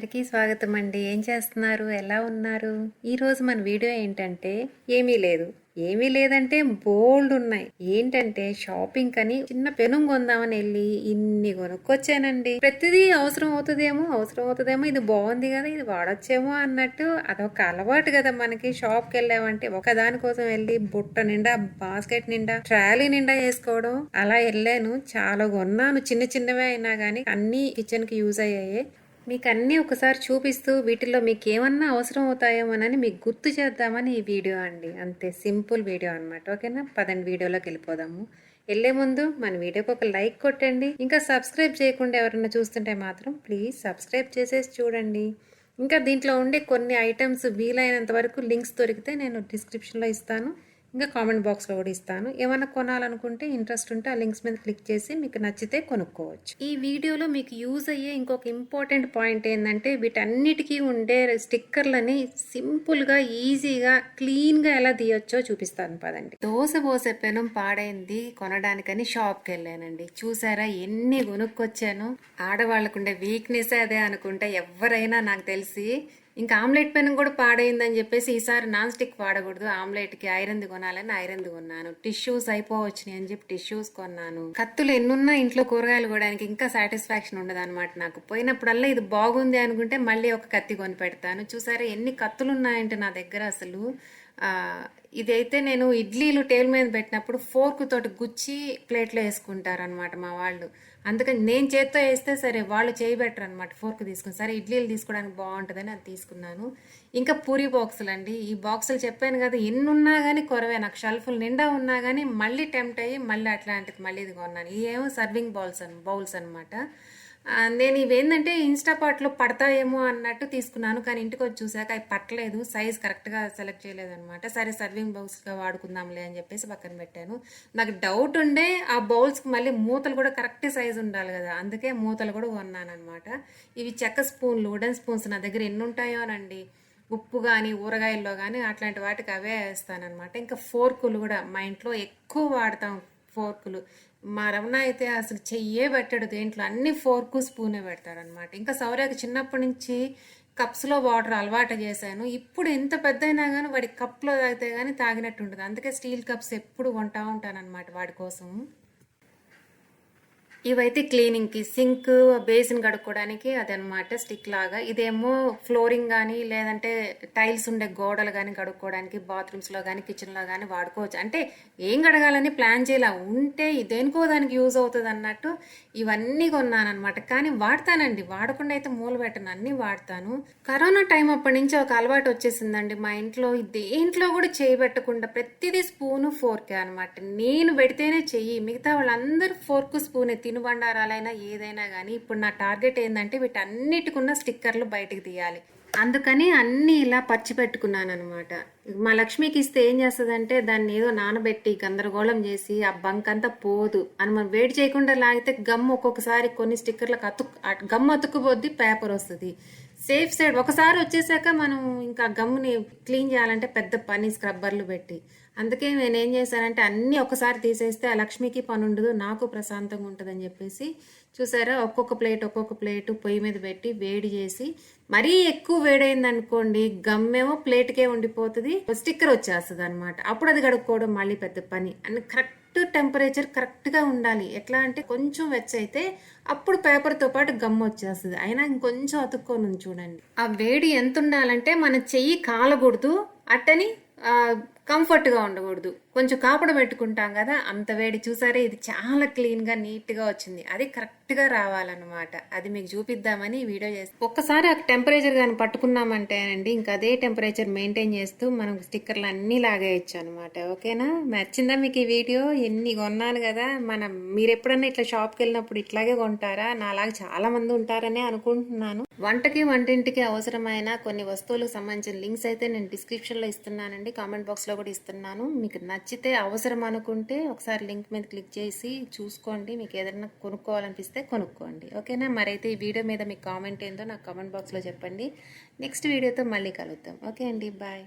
అందరికీ స్వాగతం అండి. ఏం చేస్తున్నారు? ఎలా ఉన్నారు? ఈరోజు మన వీడియో ఏంటంటే ఏమీ లేదంటే బోల్డ్ ఉన్నాయి. ఏంటంటే షాపింగ్ అని చిన్న పెనుం కొందామని వెళ్ళి ఇన్ని కొనుక్కొచ్చానండి. ప్రతిదీ అవసరం అవుతుందేమో, ఇది బాగుంది కదా, ఇది వాడొచ్చేమో అన్నట్టు అదొక అలవాటు కదా మనకి. షాప్కి వెళ్ళామంటే ఒకదాని కోసం వెళ్ళి బుట్ట నిండా, బాస్కెట్ నిండా, ట్రాలీ నిండా వేసుకోవడం. అలా వెళ్ళాను, చాలా కొన్నాను. చిన్న చిన్నవే అయినా కానీ అన్ని కిచెన్ కి యూజ్ అయ్యాయి. మీకు అన్నీ ఒకసారి చూపిస్తూ వీటిల్లో మీకు ఏమన్నా అవసరం అవుతాయేమోనని మీకు గుర్తు చేద్దామని ఈ వీడియో అండి. అంతే, సింపుల్ వీడియో అనమాట. ఓకేనా, పదండి వీడియోలోకి వెళ్ళిపోదాము. వెళ్ళే ముందు మన వీడియోకి ఒక లైక్ కొట్టండి. ఇంకా సబ్స్క్రైబ్ చేయకుండా ఎవరైనా చూస్తుంటే మాత్రం ప్లీజ్ సబ్స్క్రైబ్ చేసేసి చూడండి. ఇంకా దీంట్లో ఉండే కొన్ని ఐటమ్స్ వీలైనంత వరకు లింక్స్ దొరికితే నేను డిస్క్రిప్షన్లో ఇస్తాను, ఇంకా కామెంట్ బాక్స్లో కూడా ఇస్తాను. ఏమైనా కొనాలనుకుంటే ఇంట్రెస్ట్ ఉంటే ఆ లింక్స్ మీద క్లిక్ చేసి మీకు నచ్చితే కొనుక్కోవచ్చు. ఈ వీడియోలో మీకు యూజ్ అయ్యే ఇంకొక ఇంపార్టెంట్ పాయింట్ ఏంటంటే వీటన్నిటికీ ఉండే స్టిక్కర్లని సింపుల్గా, ఈజీగా, క్లీన్గా ఎలా తీయొచ్చో చూపిస్తాను. పదండి. దోశ పోసే పెనం పాడైంది కొనడానికని షాప్కి వెళ్ళానండి. చూసారా ఎన్ని కొనుక్కొచ్చాను. ఆడవాళ్ళకుండే వీక్నెస్ అదే అనుకుంటా, ఎవరైనా నాకు తెలిసి. ఇంకా ఆమ్లెట్ పెనం కూడా పాడైందని చెప్పేసి ఈసారి నాన్ స్టిక్ వాడకూడదు, ఆమ్లెట్కి ఐరన్ది కొనాలని ఐరన్ది కొన్నాను. టిష్యూస్ అయిపోవచ్చినాయి అని చెప్పి టిష్యూస్ కొన్నాను. కత్తులు ఎన్నున్నా ఇంట్లో కూరగాయలు కొనడానికి ఇంకా సాటిస్ఫాక్షన్ ఉండదు అనమాట నాకు. పోయినప్పుడల్లా ఇది బాగుంది అనుకుంటే మళ్ళీ ఒక కత్తి కొని పెడతాను. చూసారా ఎన్ని కత్తులు ఉన్నాయంటే నా దగ్గర అసలు. ఇదైతే నేను ఇడ్లీలు టేబుల్ మీద పెట్టినప్పుడు ఫోర్క్ తోటి గుచ్చి ప్లేట్లో వేసుకుంటారనమాట మా వాళ్ళు. అందుకని నేను చేత్తో వేస్తే సరే, వాళ్ళు చేయబెట్టరు అనమాట. ఫోర్క్ తీసుకుని సరే ఇడ్లీలు తీసుకోవడానికి బాగుంటుందని అది తీసుకున్నాను. ఇంకా పూరి బాక్సులు అండి. ఈ బాక్సులు చెప్పాను కదా, ఎన్ని ఉన్నా కానీ కొరవే. నాకు షెల్ఫ్లు నిండా ఉన్నా కానీ మళ్ళీ టెంప్ట్ అయ్యి మళ్ళీ అట్లాంటిది మళ్ళీ ఇది కొన్నాను. ఇవేమో సర్వింగ్ బౌల్స్ అనమాట. నేను ఇవేంటంటే ఇన్స్టాపాట్లో పడతాయేమో అన్నట్టు తీసుకున్నాను, కానీ ఇంటికి వచ్చి చూసాక అవి పట్టలేదు, సైజ్ కరెక్ట్గా సెలెక్ట్ చేయలేదు అనమాట. సరే సర్వింగ్ బౌల్స్గా వాడుకుందాంలే అని చెప్పేసి పక్కన పెట్టాను. నాకు డౌట్ ఉండే ఆ బౌల్స్కి మళ్ళీ మూతలు కూడా కరెక్ట్ సైజ్ ఉండాలి కదా, అందుకే మూతలు కూడా కొన్నాను అనమాట. ఇవి చెక్క స్పూన్లు, వుడెన్ స్పూన్స్ నా దగ్గర ఎన్ని ఉంటాయోనండి. ఉప్పు కానీ ఊరగాయల్లో కానీ అట్లాంటి వాటికి అవే వేస్తానమాట. ఇంకా ఫోర్కులు కూడా మా ఇంట్లో ఎక్కువ వాడతాం. ఫోర్కులు మా రమణ అయితే అసలు చెయ్యే పెట్టాడు దేంట్లో, అన్ని ఫోర్కు స్పూనే పెడతాడనమాట. ఇంకా సౌర్యకి చిన్నప్పటి నుంచి కప్స్లో వాటర్ అలవాటు చేశాను. ఇప్పుడు ఎంత పెద్ద అయినా కానీ వాడి కప్లో తాగితే కానీ తాగినట్టు ఉంటుంది. అందుకే స్టీల్ కప్స్ ఎప్పుడు కొంటా ఉంటానన్నమాట వాడి కోసం. ఇవైతే క్లీనింగ్కి, సింక్, బేసిన్ కడుక్కోవడానికి అదనమాట స్టిక్ లాగా. ఇదేమో ఫ్లోరింగ్ కానీ లేదంటే టైల్స్ ఉండే గోడలు కానీ కడుక్కోవడానికి, బాత్రూమ్స్లో కానీ కిచెన్లో కానీ వాడుకోవచ్చు. అంటే ఏం కడగాలని ప్లాన్ చేయాల ఉంటే దేనికో దానికి యూజ్ అవుతుంది అన్నట్టు ఇవన్నీ కొన్నాను అనమాట. కానీ వాడతానండి, వాడకుండా అయితే మూల పెట్టను, అన్నీ వాడతాను. కరోనా టైం అప్పటి నుంచి ఒక అలవాటు వచ్చేసిందండి మా ఇంట్లో. దేంట్లో కూడా చేయబెట్టకుండా ప్రతిదీ స్పూను ఫోర్కే అనమాట. నేను పెడితేనే చెయ్యి, మిగతా వాళ్ళందరూ ఫోర్కు స్పూనే. తినుబండారాలైనా ఏదైనా కానీ ఇప్పుడు నా టార్గెట్ ఏంటంటే వీటన్నిటికున్న స్టిక్కర్లు బయటకు తీయాలి. అందుకని అన్నీ ఇలా పచ్చి పెట్టుకున్నాను అనమాట. మా లక్ష్మికి ఇస్తే ఏం చేస్తుందంటే దాన్ని ఏదో నానబెట్టి గందరగోళం చేసి ఆ బంక్ అంతా పోదు అని మనం వేడి చేయకుండా లాగితే గమ్ ఒక్కొక్కసారి కొన్ని స్టిక్కర్లకు గమ్ అతుక్కుపోద్ది, పేపర్ వస్తుంది. సేఫ్ సైడ్ ఒకసారి వచ్చేసాక మనం ఇంకా గమ్ముని క్లీన్ చేయాలంటే పెద్ద పని, స్క్రబ్బర్లు పెట్టి. అందుకే నేను ఏం చేశానంటే అన్నీ ఒకసారి తీసేస్తే ఆ లక్ష్మికి పని ఉండదు, నాకు ప్రశాంతంగా ఉంటుందని చెప్పేసి. చూసారా ఒక్కొక్క ప్లేటు పొయ్యి మీద పెట్టి వేడి చేసి, మరీ ఎక్కువ వేడైంది అనుకోండి గమ్మేమో ప్లేట్కే ఉండిపోతుంది, స్టిక్కర్ వచ్చేస్తుంది అనమాట. అప్పుడు అది కడుక్కోవడం మళ్ళీ పెద్ద పని. అండ్ కరెక్ట్ టెంపరేచర్ కరెక్ట్గా ఉండాలి. ఎట్లా అంటే కొంచెం వెచ్చైతే అప్పుడు పేపర్తో పాటు గమ్ వచ్చేస్తుంది. అయినా ఇంకొంచెం అతుక్కొని చూడండి. ఆ వేడి ఎంత ఉండాలంటే మన చెయ్యి కాలకూడదు, అట్టని కంఫర్ట్గా ఉండకూడదు. కొంచెం కాపడ పెట్టుకుంటాం కదా, అంత వేడి. చూసారే ఇది చాలా క్లీన్గా నీట్గా వచ్చింది. అది కరెక్ట్గా రావాలన్నమాట. అది మీకు చూపిద్దామని వీడియో చేస్తాం. ఒక్కసారి ఆ టెంపరేచర్ కానీ పట్టుకున్నామంటే అండి ఇంకా అదే టెంపరేచర్ మెయింటైన్ చేస్తూ మనం స్టిక్కర్లు అన్నీ లాగేయచ్చు అనమాట. ఓకేనా, నచ్చిందా మీకు ఈ వీడియో? ఎన్ని కొన్నాను కదా. మీరు ఎప్పుడన్నా ఇట్లా షాప్కి వెళ్ళినప్పుడు ఇట్లాగే కొంటారా? నాలాగా చాలా మంది ఉంటారనే అనుకుంటున్నాను. వంటింటికి అవసరమైన కొన్ని వస్తువులకు సంబంధించిన లింక్స్ అయితే నేను డిస్క్రిప్షన్లో ఇస్తున్నానండి, కామెంట్ బాక్స్లో కూడా ఇస్తున్నాను. మీకు నచ్చితే అవసరం అనుకుంటే ఒకసారి లింక్ మీద క్లిక్ చేసి చూసుకోండి. మీకు ఏదైనా కొనుక్కోవాలనిపిస్తే కొనుక్కోండి. ఓకేనా, మరైతే ఈ వీడియో మీద మీకు కామెంట్ ఏందో నాకు కామెంట్ బాక్స్లో చెప్పండి. నెక్స్ట్ వీడియోతో మళ్ళీ కలుద్దాం. ఓకే అండి, బాయ్.